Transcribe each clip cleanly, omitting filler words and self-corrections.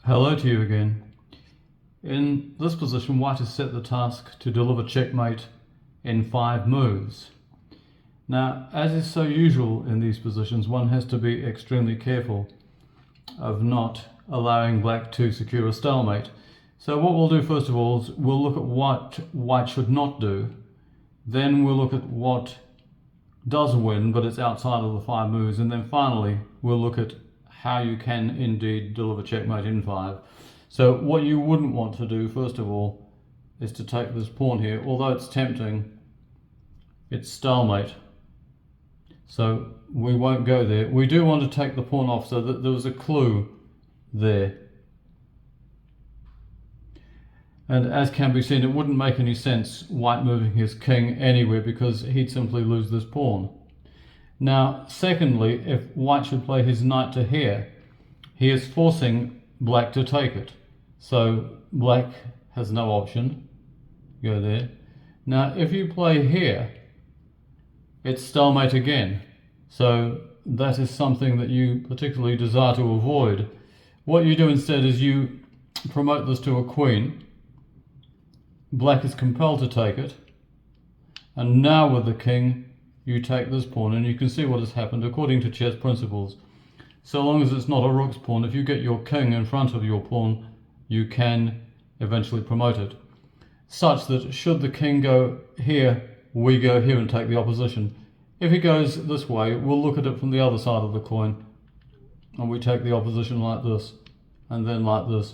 Hello to you again. In this position, white has set the task to deliver checkmate in 5 moves. Now, as is so usual in these positions, one has to be extremely careful of not allowing black to secure a stalemate. So what we'll do first of all is we'll look at what white should not do. Then we'll look at what does win, but it's outside of the 5 moves. And then finally, we'll look at how you can indeed deliver checkmate in 5. So what you wouldn't want to do, first of all, is to take this pawn here. Although it's tempting, it's stalemate. So we won't go there. We do want to take the pawn off so that there was a clue there. And as can be seen, it wouldn't make any sense white moving his king anywhere because he'd simply lose this pawn. Now, secondly, if white should play his knight to here, he is forcing black to take it. So black has no option. Go there. Now, if you play here, it's stalemate again. So that is something that you particularly desire to avoid. What you do instead is you promote this to a queen. Black is compelled to take it. And now with the king, you take this pawn, and you can see what has happened according to chess principles. So long as it's not a rook's pawn, if you get your king in front of your pawn, you can eventually promote it. Such that should the king go here, we go here and take the opposition. If he goes this way, we'll look at it from the other side of the coin, and we take the opposition like this, and then like this,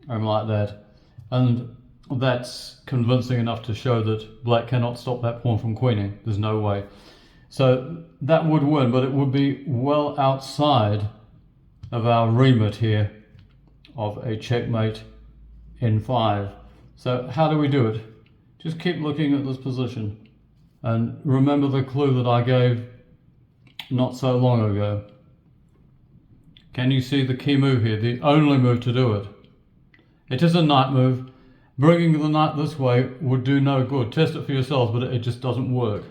and like that. And that's convincing enough to show that black cannot stop that pawn from queening. There's no way. So that would win, but it would be well outside of our remit here of a checkmate in 5. So how do we do it? Just keep looking at this position and remember the clue that I gave not so long ago. Can you see the key move here? The only move to do it. It is a knight move. Bringing the knight this way would do no good. Test it for yourselves, but it just doesn't work.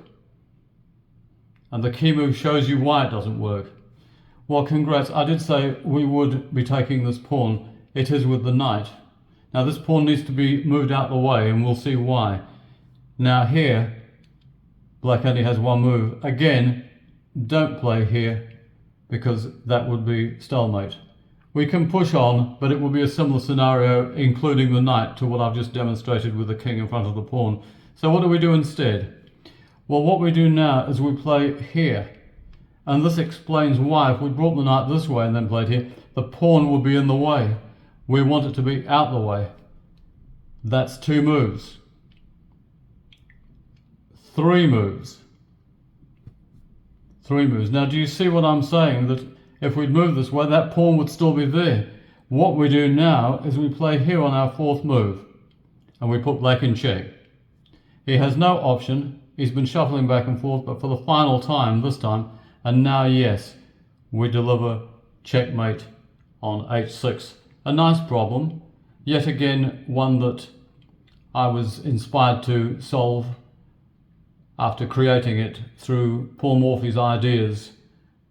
And the key move shows you why it doesn't work. Well, congrats. I did say we would be taking this pawn. It is with the knight. Now this pawn needs to be moved out the way, and we'll see why. Now here, black only has one move. Again, don't play here, because that would be stalemate. We can push on, but it will be a similar scenario, including the knight, to what I've just demonstrated with the king in front of the pawn. So what do we do instead? Well, what we do now is we play here. And this explains why, if we brought the knight this way and then played here, the pawn would be in the way. We want it to be out the way. That's 2 moves. 3 moves. 3 moves. Now, do you see what I'm saying? That if we'd move this way, that pawn would still be there. What we do now is we play here on our 4th move, and we put black in check. He has no option. He's been shuffling back and forth, but for the final time this time, and now, yes, we deliver checkmate on h6. A nice problem, yet again one that I was inspired to solve after creating it through Paul Morphy's ideas.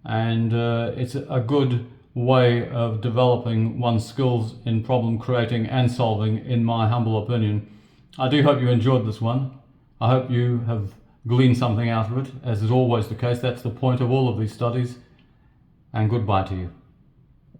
And it's a good way of developing one's skills in problem creating and solving, in my humble opinion. I do hope you enjoyed this one. I hope you have gleaned something out of it, as is always the case. That's the point of all of these studies. And goodbye to you.